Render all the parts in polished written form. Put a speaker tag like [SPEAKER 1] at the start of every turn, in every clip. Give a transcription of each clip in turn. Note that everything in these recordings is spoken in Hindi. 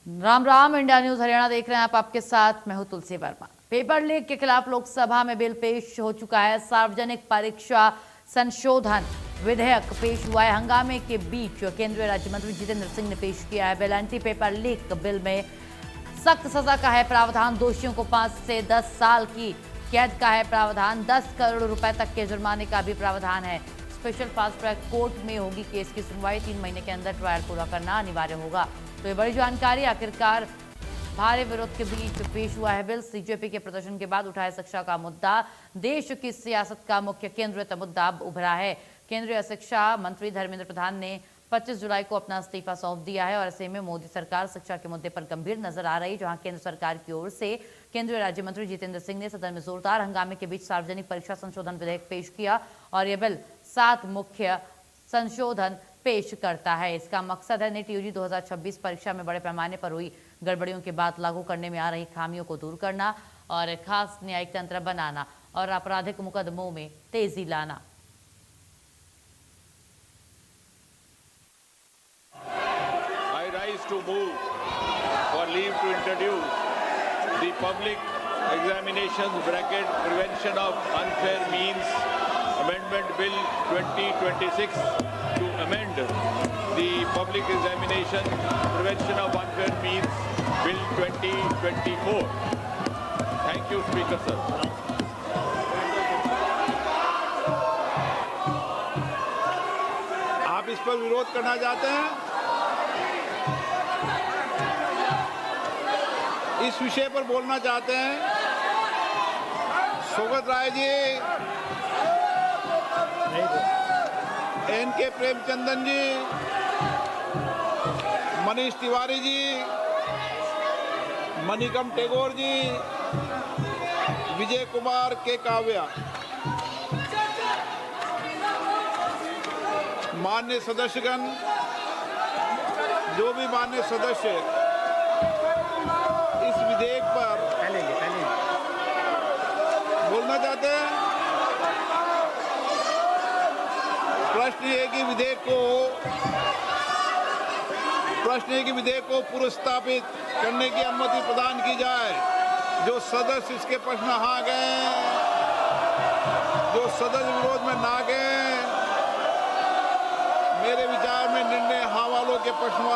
[SPEAKER 1] राम राम, इंडिया न्यूज हरियाणा देख रहे हैं आप। आपके साथ मैं हूं तुलसी वर्मा। पेपर लीक के खिलाफ लोकसभा में बिल पेश हो चुका है। सार्वजनिक परीक्षा संशोधन विधेयक पेश हुआ है। हंगामे के बीच केंद्रीय राज्य मंत्री जितेंद्र सिंह ने पेश किया है bill. Anti paper leak bill में सख्त सजा का है प्रावधान। दोषियों को 5 से 10 साल की कैद का है प्रावधान। 10 करोड़ रुपए तक के जुर्माने का भी प्रावधान है। स्पेशल फास्ट ट्रैक कोर्ट में होगी केस की सुनवाई। 3 महीने के अंदर ट्रायल पूरा करना अनिवार्य होगा। तो ये बड़ी जानकारी। आखिरकार भारी विरोध के बीच पेश हुआ है बिल। सीजेपी के प्रदर्शन के बाद उठाए शिक्षा का मुद्दा। देश की सियासत का मुख्य केंद्रित मुद्दा अब उभरा है। केंद्रीय शिक्षा मंत्री धर्मेंद्र प्रधान ने 25 जुलाई को अपना इस्तीफा सौंप दिया है और ऐसे में मोदी सरकार शिक्षा के मुद्दे पर गंभीर नजर आ रही। जहां केंद्र सरकार की ओर से केंद्रीय राज्य मंत्री जितेंद्र सिंह ने सदन में जोरदार हंगामे के बीच सार्वजनिक परीक्षा संशोधन विधेयक पेश किया और यह बिल 7 मुख्य संशोधन पेश करता है। इसका मकसद है नीट यूजी 2026 परीक्षा में बड़े पैमाने पर हुई गड़बड़ियों के बाद लागू करने में आ रही खामियों को दूर करना और खास न्यायिक तंत्र बनाना और आपराधिक मुकदमों में तेजी लाना।
[SPEAKER 2] To move for leave to introduce the public examinations bracket prevention of unfair means amendment bill 2026 to amend the public examination prevention of unfair means bill 2024. Thank you, Speaker sir.
[SPEAKER 3] आप इस पर विरोध करना चाहते हैं? इस विषय पर बोलना चाहते हैं? सोगत राय जी, एन.के. प्रेमचंदन जी, मनीष तिवारी जी, मणिकम टेगोर जी, विजय कुमार के काव्या। माननीय सदस्यगण, जो भी माननीय सदस्य इस विधेयक पर बोलना चाहते हैं, प्रश्न ये कि विधेयक को पुरस्तापित करने की अनुमति प्रदान की जाए। जो सदस्य इसके पक्ष में हाँ गए, जो सदस्य विरोध में ना गए, मेरे विचार में निर्णय हाँ वालों के पक्ष में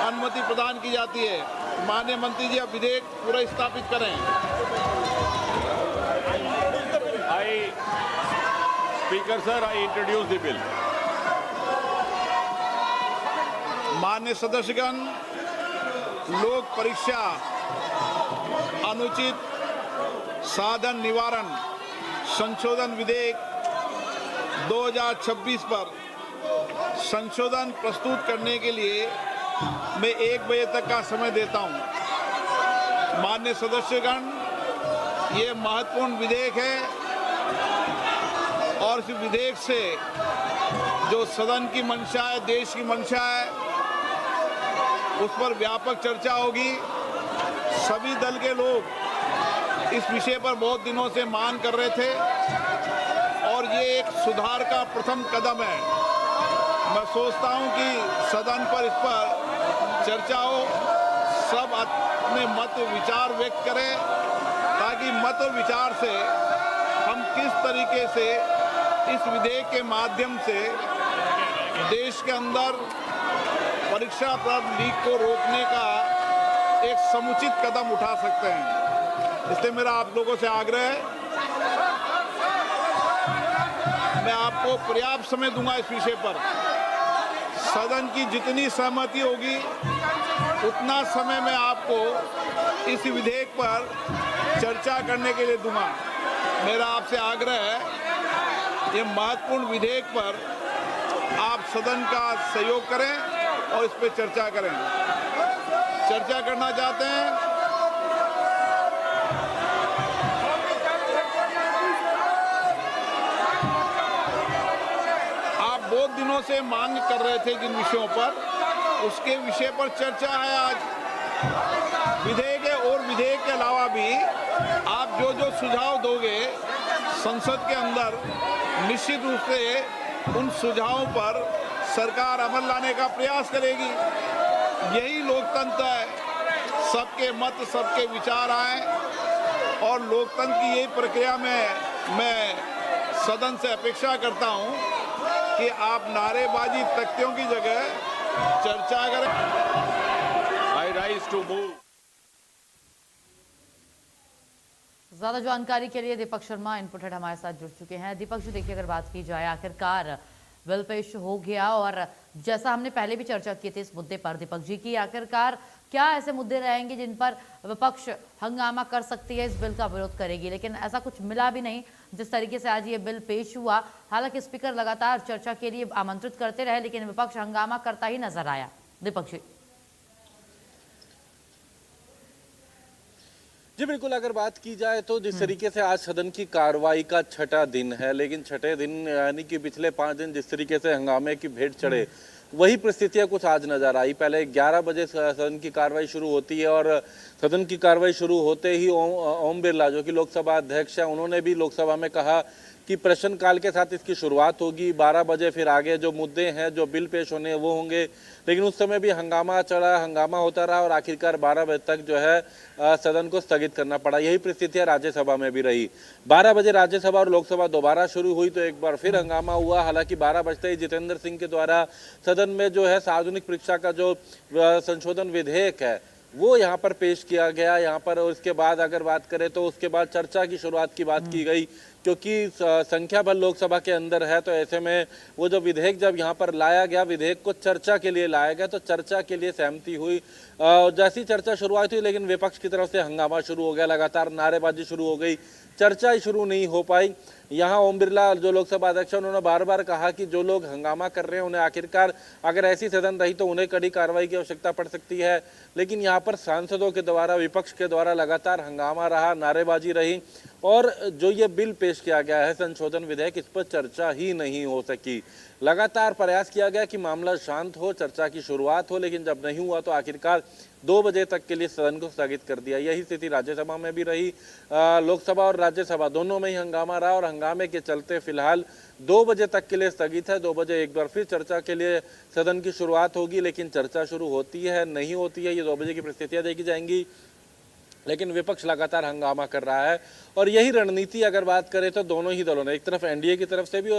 [SPEAKER 3] अनुमति प्रदान की जाती है। माननीय मंत्री जी, अब विधेयक पूरा स्थापित करें।
[SPEAKER 2] Speaker sir, I introduce the bill.
[SPEAKER 3] माननीय सदस्यगण, लोक परीक्षा अनुचित साधन निवारण संशोधन विधेयक 2026 पर संशोधन प्रस्तुत करने के लिए मैं 1 बजे तक का समय देता हूं। माननीय सदस्यगण, ये महत्वपूर्ण विधेयक है और इस विधेयक से जो सदन की मंशा है, देश की मंशा है, उस पर व्यापक चर्चा होगी। सभी दल के लोग इस विषय पर बहुत दिनों से मांग कर रहे थे और ये एक सुधार का प्रथम कदम है। मैं सोचता हूं कि सदन पर इस पर चर्चा हो, सब अपने मत विचार व्यक्त करें ताकि मत विचार से हम किस तरीके से इस विधेयक के माध्यम से देश के अंदर परीक्षा पर लीक को रोकने का एक समुचित कदम उठा सकते हैं। इसलिए मेरा आप लोगों से आग्रह है, मैं आपको पर्याप्त समय दूंगा इस विषय पर। सदन की जितनी सहमति होगी उतना समय मैं आपको इस विधेयक पर चर्चा करने के लिए दूंगा। मेरा आपसे आग्रह है, ये महत्वपूर्ण विधेयक पर आप सदन का सहयोग करें और इस पर चर्चा करें। चर्चा करना चाहते हैं? आप बहुत दिनों से मांग कर रहे थे जिन विषयों पर, उसके विषय पर चर्चा है आज। विधेयक है और विधेयक के अलावा भी आप जो जो सुझाव दोगे संसद के अंदर, निश्चित रूप से उन सुझावों पर सरकार अमल लाने का प्रयास करेगी। यही लोकतंत्र है, सबके मत सबके विचार आए और लोकतंत्र की यही प्रक्रिया में मैं सदन से अपेक्षा करता हूं कि आप नारेबाजी तख्तियों की जगह चर्चा करें।
[SPEAKER 2] I rise to move.
[SPEAKER 1] ज्यादा जानकारी के लिए दीपक शर्मा इनपुट हेड हमारे साथ जुड़ चुके हैं। दीपक जी देखिए, अगर बात की जाए आखिरकार बिल पेश हो गया और जैसा हमने पहले भी चर्चा की थी इस मुद्दे पर दीपक जी की, आखिरकार क्या ऐसे मुद्दे रहेंगे जिन पर विपक्ष हंगामा कर सकती है, इस बिल का विरोध करेगी, लेकिन ऐसा कुछ मिला भी नहीं जिस तरीके से आज ये बिल पेश हुआ। हालांकि स्पीकर लगातार चर्चा के लिए आमंत्रित करते रहे लेकिन विपक्ष हंगामा करता ही नजर आया। दीपक
[SPEAKER 4] जी बिल्कुल, अगर बात की जाए तो जिस तरीके से आज सदन की कार्रवाई का छठा दिन है, लेकिन छठे दिन यानी कि पिछले 5 दिन जिस तरीके से हंगामे की भेंट चढ़े वही परिस्थितियां कुछ आज नजर आई। पहले 11 बजे सदन की कार्रवाई शुरू होती है और सदन की कार्रवाई शुरू होते ही ओम बिरला जो कि लोकसभा अध्यक्ष हैं, उन्होंने भी लोकसभा में कहा कि प्रश्नकाल के साथ इसकी शुरुआत होगी। 12 बजे फिर आगे जो मुद्दे हैं, जो बिल पेश होने वो होंगे, लेकिन उस समय भी हंगामा चला, हंगामा होता रहा और आखिरकार 12 बजे तक जो है सदन को स्थगित करना पड़ा। यही परिस्थितियां राज्यसभा में भी रही। 12 बजे राज्यसभा और लोकसभा दोबारा शुरू हुई तो एक बार फिर हंगामा हुआ। हालांकि 12 बजते ही जितेंद्र सिंह के द्वारा सदन में जो है सार्वजनिक परीक्षा का जो संशोधन विधेयक है वो यहाँ पर पेश किया गया। यहाँ पर उसके बाद अगर बात करें तो उसके बाद चर्चा की शुरुआत की बात की गई, क्योंकि संख्या बल लोकसभा के अंदर है, तो ऐसे में वो जो विधेयक जब यहाँ पर लाया गया, विधेयक को चर्चा के लिए लाया गया, तो चर्चा के लिए सहमति हुई। जैसी चर्चा शुरुआत हुई लेकिन विपक्ष की तरफ से हंगामा शुरू हो गया, लगातार नारेबाजी शुरू हो गई, चर्चा ही शुरू नहीं हो पाई। यहाँ ओम बिरला जो लोकसभा अध्यक्ष हैं उन्होंने बार बार कहा कि जो लोग हंगामा कर रहे हैं उन्हें आखिरकार अगर ऐसी सदन रही तो उन्हें कड़ी कार्रवाई की आवश्यकता पड़ सकती है। लेकिन यहाँ पर सांसदों के द्वारा, विपक्ष के द्वारा लगातार हंगामा रहा, नारेबाजी रही और जो ये बिल पेश किया गया है संशोधन विधेयक, इस पर चर्चा ही नहीं हो सकी। लगातार प्रयास किया गया कि मामला शांत हो, चर्चा की शुरुआत हो, लेकिन जब नहीं हुआ तो आखिरकार 2 बजे तक के लिए सदन को स्थगित कर दिया। यही स्थिति राज्यसभा में भी रही। लोकसभा और राज्यसभा दोनों में ही हंगामा रहा और हंगामे के चलते फिलहाल 2 बजे तक के लिए स्थगित है। 2 बजे एक बार फिर चर्चा के लिए सदन की शुरुआत होगी, लेकिन चर्चा शुरू होती है नहीं होती है, ये 2 बजे की परिस्थितियां देखी जाएंगी। लेकिन विपक्ष लगातार हंगामा कर रहा है और यही रणनीति अगर बात करें तो दोनों ही दलों ने, एक तरफ एनडीए की तरफ से भी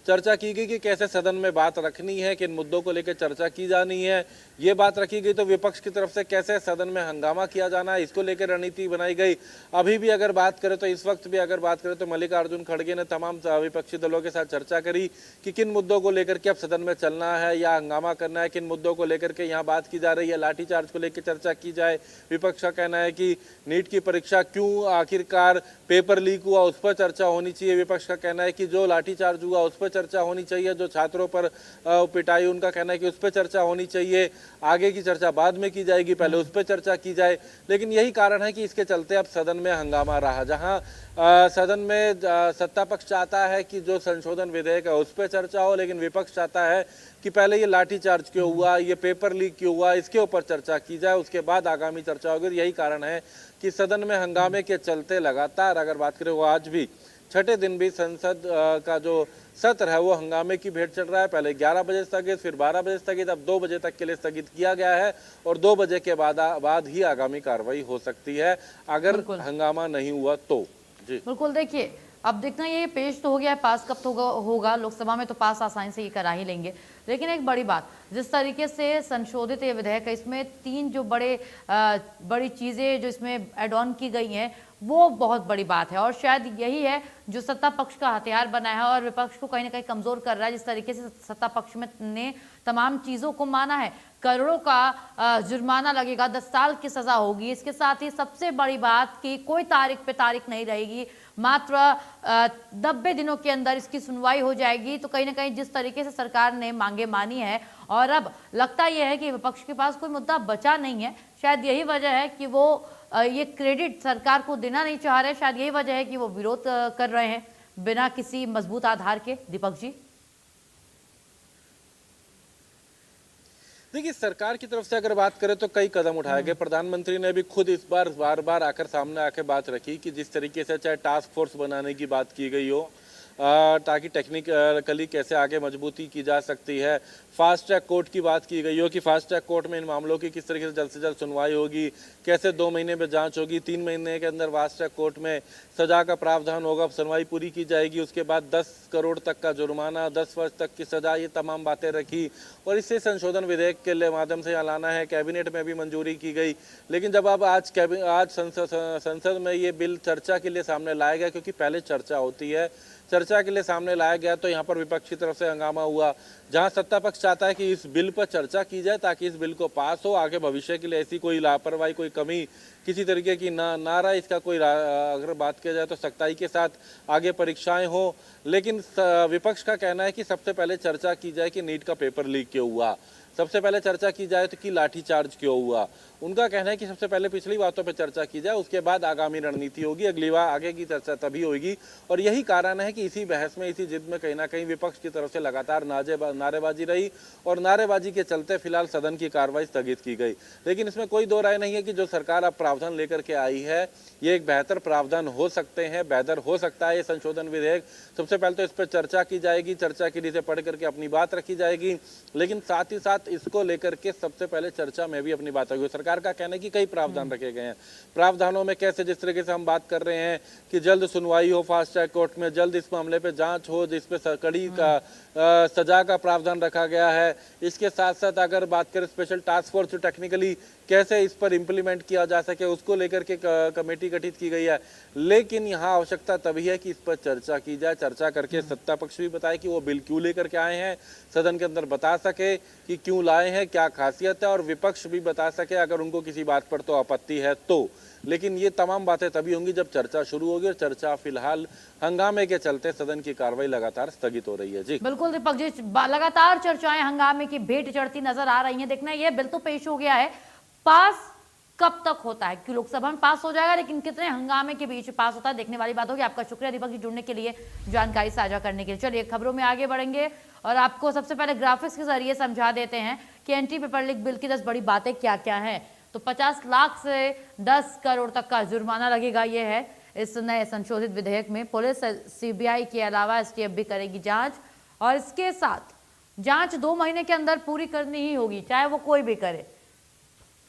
[SPEAKER 4] चर्चा की गई कि कैसे सदन में बात रखनी है, किन मुद्दों को लेकर चर्चा की जानी है, ये बात रखी गई, तो विपक्ष की तरफ से कैसे सदन में हंगामा किया जाना है, इसको लेकर रणनीति बनाई गई। अभी भी अगर बात करें तो इस वक्त भी अगर बात करें तो मल्लिकार्जुन खड़गे ने तमाम विपक्षी दलों के साथ चर्चा करी कि किन मुद्दों को लेकर के अब सदन में चलना है या हंगामा करना है, किन मुद्दों को लेकर के यहाँ बात की जा रही है, लाठीचार्ज को लेकर चर्चा की जाए। विपक्ष का कहना है कि नीट की परीक्षा क्यों आखिरकार पेपर लीक हुआ उस पर चर्चा होनी चाहिए। विपक्ष का कहना है कि जो लाठीचार्ज हुआ उस पर चर्चा होनी चाहिए, जो छात्रों पर पिटाई उनका कहना है कि उस पर चर्चा होनी चाहिए। आगे की चर्चा बाद में की जाएगी, पहले उस पर चर्चा की जाए। लेकिन यही कारण है कि इसके चलते अब सदन में हंगामा रहा। जहां सदन में सत्ता पक्ष चाहता है कि जो संशोधन विधेयक है उस पर चर्चा हो, लेकिन विपक्ष चाहता है कि पहले ये लाठीचार्ज क्यों हुआ, ये पेपर लीक क्यों हुआ, इसके ऊपर चर्चा की जाए, उसके बाद आगामी चर्चा होगी। यही कारण है कि सदन में हंगामे के चलते लगातार अगर बात करें वो आज भी छठे दिन भी संसद का जो सत्र है वो हंगामे की भेंट चल रहा है। पहले 11 बजे स्थगित, फिर 12 बजे स्थगित, अब 2 बजे तक के लिए स्थगित किया गया है और 2 बजे के बाद ही आगामी कार्रवाई हो सकती है अगर हंगामा नहीं हुआ तो। जी
[SPEAKER 1] बिल्कुल, देखिए अब देखना ये पेश तो हो गया है, पास कब तो होगा लोकसभा में, तो पास आसानी से ये करा ही लेंगे। लेकिन एक बड़ी बात, जिस तरीके से संशोधित ये विधेयक है, इसमें 3 जो बड़ी चीज़ें जो इसमें एड ऑन की गई हैं वो बहुत बड़ी बात है और शायद यही है जो सत्ता पक्ष का हथियार बना है और विपक्ष को कहीं ना कहीं कमजोर कर रहा है। जिस तरीके से सत्ता पक्ष में ने तमाम चीज़ों को माना है, करोड़ों का जुर्माना लगेगा, 10 साल की सजा होगी। इसके साथ ही सबसे बड़ी बात कि कोई तारीख पे तारीख नहीं रहेगी, मात्र 90 दिनों के अंदर इसकी सुनवाई हो जाएगी। तो कहीं ना कहीं जिस तरीके से सरकार ने मांगे मानी है और अब लगता यह है कि विपक्ष के पास कोई मुद्दा बचा नहीं है, शायद यही वजह है कि वो ये क्रेडिट सरकार को देना नहीं चाह रहे, शायद यही वजह है कि वो विरोध कर रहे हैं बिना किसी मजबूत आधार के। दीपक जी
[SPEAKER 4] देखिए, सरकार की तरफ से अगर बात करें तो कई कदम उठाए गए। प्रधानमंत्री ने भी खुद इस बार बार आकर सामने आकर बात रखी कि जिस तरीके से चाहे टास्क फोर्स बनाने की बात की गई हो, ताकि टेक्निकली कैसे आगे मजबूती की जा सकती है। फास्ट ट्रैक कोर्ट की बात की गई हो कि फास्ट ट्रैक कोर्ट में इन मामलों की किस तरीके से जल्द सुनवाई होगी, कैसे 2 महीने में जांच होगी, 3 महीने के अंदर फास्ट ट्रैक कोर्ट में सजा का प्रावधान होगा, सुनवाई पूरी की जाएगी, उसके बाद 10 करोड़ तक का जुर्माना, 10 वर्ष तक की सजा, ये तमाम बातें रखी और इससे संशोधन विधेयक के माध्यम से लाना है। कैबिनेट में भी मंजूरी की गई, लेकिन जब अब आज संसद में ये बिल चर्चा के लिए सामने लाया गया, क्योंकि पहले चर्चा होती है, चर्चा के लिए सामने लाया गया तो यहाँ पर विपक्ष की तरफ से हंगामा हुआ, जहाँ सत्ता पक्ष चाहता है कि इस बिल पर चर्चा की जाए ताकि इस बिल को पास हो, आगे भविष्य के लिए ऐसी कोई लापरवाही, कोई कमी किसी तरीके की ना रहे, इसका कोई अगर बात किया जाए तो सख्ताई के साथ आगे परीक्षाएं हो। लेकिन विपक्ष का कहना है कि सबसे पहले चर्चा की जाए कि नीट का पेपर लीक क्यों हुआ, सबसे पहले चर्चा की जाए तो कि लाठीचार्ज क्यों हुआ। उनका कहना है कि सबसे पहले पिछली बातों पर चर्चा की जाए, उसके बाद आगामी रणनीति होगी, अगली बार आगे की चर्चा तभी होगी। और यही कारण है कि इसी बहस में, इसी जिद में कहीं ना कहीं विपक्ष की तरफ से लगातार नारेबाजी रही और नारेबाजी के चलते फिलहाल सदन की कार्रवाई स्थगित की गई। लेकिन इसमें कोई दो राय नहीं है कि जो सरकार अब प्रावधान लेकर के आई है ये एक बेहतर प्रावधान हो सकते हैं, बेहतर हो सकता है ये संशोधन विधेयक। सबसे पहले तो इस पर चर्चा की जाएगी, चर्चा के लिए पढ़ करके अपनी बात रखी जाएगी, लेकिन साथ ही साथ इसको लेकर के सबसे पहले चर्चा में भी अपनी बात होगी। सरकार का कहना है कि कई प्रावधान रखे गए हैं, प्रावधानों में कैसे, जिस तरीके से हम बात कर रहे हैं कि जल्द सुनवाई हो फास्ट ट्रैक कोर्ट में, जल्द इस मामले पे जांच हो, जिस पे कड़ी का सजा का प्रावधान रखा गया है। इसके साथ साथ अगर बात करें स्पेशल टास्क फोर्स जो टेक्निकली कैसे इस पर इम्प्लीमेंट किया जा सके, उसको लेकर के कमेटी गठित की गई है। लेकिन यहाँ आवश्यकता तभी है कि इस पर चर्चा की जाए, चर्चा करके सत्ता पक्ष भी बताए कि वो बिल क्यों लेकर के आए हैं, सदन के अंदर बता सके कि क्यों लाए हैं, क्या खासियत है, और विपक्ष भी बता सके अगर उनको किसी बात पर तो आपत्ति है तो। लेकिन ये तमाम बातें तभी होंगी जब चर्चा शुरू होगी, और चर्चा फिलहाल हंगामे के चलते सदन की कार्रवाई लगातार स्थगित हो रही है। जी
[SPEAKER 1] बिल्कुल दीपक जी, लगातार चर्चाएं हंगामे की भेंट चढ़ती नजर आ रही हैं। देखना ये बिल तो पेश हो गया है, पास कब तक होता है, कि लोकसभा में पास हो जाएगा, लेकिन कितने हंगामे के बीच पास होता है देखने वाली बात होगी। आपका शुक्रिया दीपक जी जुड़ने के लिए, जानकारी साझा करने के लिए। चलिए खबरों में आगे बढ़ेंगे और आपको सबसे पहले ग्राफिक्स के जरिए समझा देते हैं कि एंटी पेपर लीक बिल की 10 बड़ी बातें क्या क्या हैं। तो 50 लाख से 10 करोड़ तक का जुर्माना लगेगा, ये है इस नए संशोधित विधेयक में। पुलिस सीबीआई के अलावा एसटीएफ भी करेगी जांच, और इसके साथ जांच 2 महीने के अंदर पूरी करनी ही होगी, चाहे वो कोई भी करे।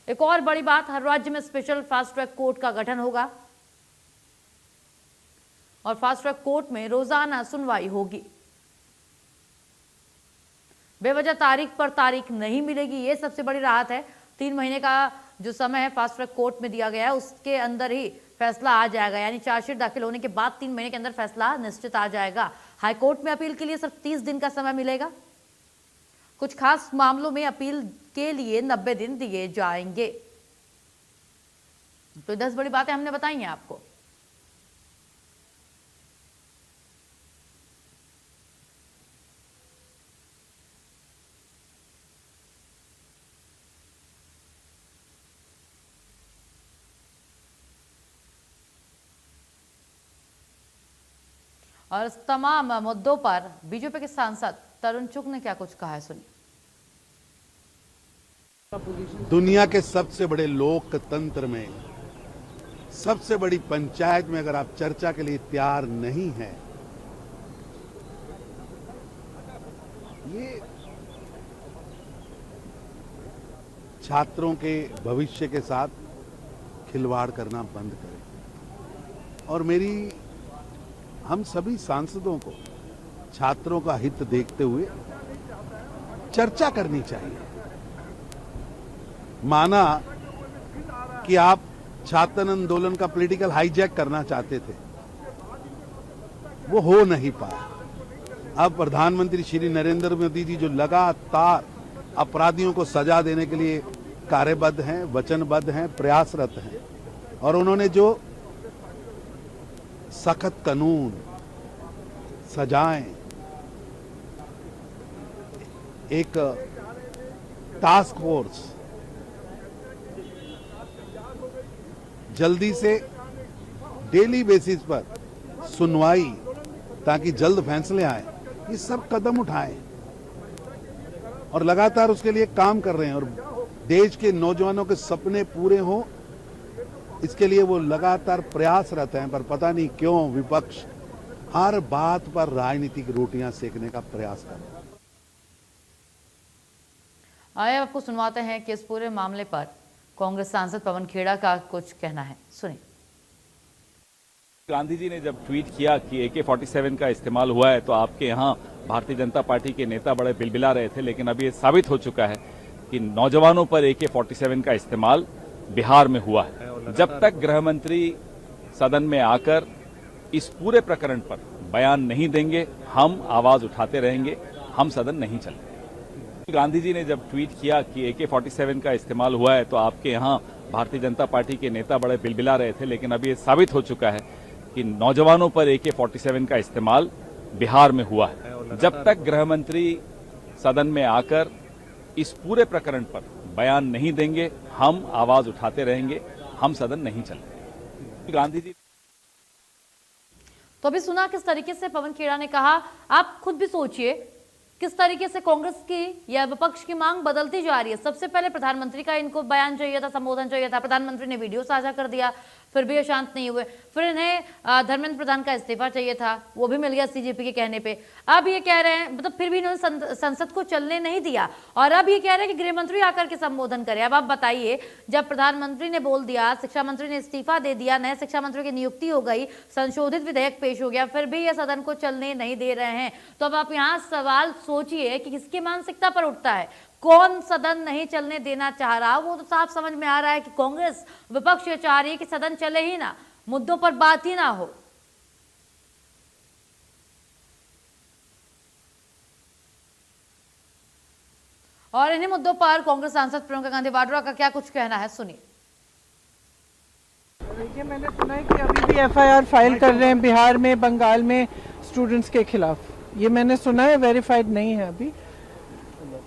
[SPEAKER 1] एक और बड़ी बात, हर राज्य में स्पेशल फास्ट ट्रैक कोर्ट का गठन होगा और फास्ट ट्रैक कोर्ट में रोजाना सुनवाई होगी। बेवजह तारीख पर तारीख नहीं मिलेगी, ये सबसे बड़ी राहत है। 3 महीने का जो समय है फास्ट ट्रैक कोर्ट में दिया गया है, उसके अंदर ही फैसला आ जाएगा, यानी चार्जशीट दाखिल होने के बाद 3 महीने के अंदर फैसला निश्चित आ जाएगा। हाईकोर्ट में अपील के लिए सिर्फ 30 दिन का समय मिलेगा। कुछ खास मामलों में अपील के लिए 90 दिन दिए जाएंगे। तो 10 बड़ी बातें हमने बताई हैं आपको। और इस तमाम मुद्दों पर बीजेपी के सांसद तरुण चुग ने क्या कुछ कहा है, सुनिए।
[SPEAKER 5] दुनिया के सबसे बड़े लोकतंत्र में, सबसे बड़ी पंचायत में अगर आप चर्चा के लिए तैयार नहीं हैं, ये छात्रों के भविष्य के साथ खिलवाड़ करना बंद करें। और मेरी हम सभी सांसदों को छात्रों का हित देखते हुए चर्चा करनी चाहिए। माना कि आप छात्र आंदोलन का पॉलिटिकल हाईजैक करना चाहते थे, वो हो नहीं पाया। अब प्रधानमंत्री श्री नरेंद्र मोदी जी जो लगातार अपराधियों को सजा देने के लिए कार्यबद्ध हैं, वचनबद्ध हैं, प्रयासरत हैं, और उन्होंने जो सख्त कानून, सजाएं, एक टास्क फोर्स, जल्दी से डेली बेसिस पर सुनवाई ताकि जल्द फैसले आए, ये सब कदम उठाएं और लगातार उसके लिए काम कर रहे हैं। और देश के नौजवानों के सपने पूरे हों, इसके लिए वो लगातार प्रयासरत हैं। पर पता नहीं क्यों विपक्ष हर बात पर राजनीतिक रोटियां सेकने का प्रयास कर रहे हैं।
[SPEAKER 1] आइए आपको सुनवाते हैं कि इस पूरे मामले पर कांग्रेस सांसद पवन खेड़ा का कुछ कहना है, सुनिए।
[SPEAKER 6] गांधी जी ने जब ट्वीट किया कि AK-47 का इस्तेमाल हुआ है तो आपके यहाँ भारतीय जनता पार्टी के नेता बड़े बिलबिला रहे थे, लेकिन अभी ये साबित हो चुका है कि नौजवानों पर AK-47 का इस्तेमाल बिहार में हुआ है। जब तक गृह मंत्री सदन में आकर इस पूरे प्रकरण पर बयान नहीं देंगे, हम आवाज उठाते रहेंगे, हम सदन नहीं चलेंगे। गांधी जी ने जब ट्वीट किया कि AK-47 का इस्तेमाल हुआ है तो आपके यहाँ भारतीय जनता पार्टी के नेता बड़े बिलबिला रहे थे, लेकिन अभी ये साबित हो चुका है कि नौजवानों पर AK-47 का इस्तेमाल बिहार में हुआ है। जब तक गृह मंत्री सदन में आकर इस पूरे प्रकरण पर बयान नहीं देंगे, हम आवाज उठाते रहेंगे, हम सदन नहीं चलेंगे। गांधी जी
[SPEAKER 1] तो अभी सुना किस तरीके से पवन खेड़ा ने कहा। आप खुद भी सोचिए किस तरीके से कांग्रेस की या विपक्ष की मांग बदलती जा रही है। सबसे पहले प्रधानमंत्री का इनको बयान चाहिए था, संबोधन चाहिए था, प्रधानमंत्री ने वीडियो साझा कर दिया, फिर भी ये शांत नहीं हुए। फिर इन्हें धर्मेंद्र प्रधान का इस्तीफा चाहिए था, वो भी मिल गया CJP के कहने पे। अब ये कह रहे हैं, मतलब फिर भी इन्होंने संसद को चलने नहीं दिया, और अब ये कह रहे हैं कि गृह मंत्री आकर के संबोधन करे। अब आप बताइए, जब प्रधानमंत्री ने बोल दिया, शिक्षा मंत्री ने इस्तीफा दे दिया, नए शिक्षा मंत्री की नियुक्ति हो गई, संशोधित विधेयक पेश हो गया, फिर भी ये सदन को चलने नहीं दे रहे हैं, तो अब आप यहाँ सवाल सोचिए कि किसकी मानसिकता पर उठता है। कौन सदन नहीं चलने देना चाह रहा? वो तो साफ समझ में आ रहा है कि कांग्रेस विपक्ष ये चाह रही है कि सदन चले ही ना, मुद्दों पर बात ही ना हो। और इन्हीं मुद्दों पर कांग्रेस सांसद प्रियंका गांधी वाड्रा का क्या कुछ कहना है, सुनिए।
[SPEAKER 7] देखिए, मैंने सुना है कि अभी भी FIR फाइल कर रहे हैं बिहार में, बंगाल में स्टूडेंट्स के खिलाफ। ये मैंने सुना है, वेरीफाइड नहीं है अभी,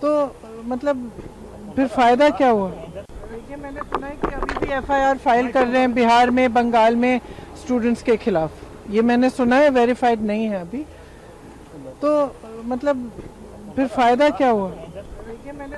[SPEAKER 7] तो मतलब फिर फायदा क्या हुआ? देखिए, मैंने सुना है कि अभी भी FIR फाइल कर रहे हैं बिहार में, बंगाल में स्टूडेंट्स के खिलाफ। ये मैंने सुना है, वेरीफाइड नहीं है अभी, तो मतलब फिर फायदा क्या हुआ? देखिए, मैंने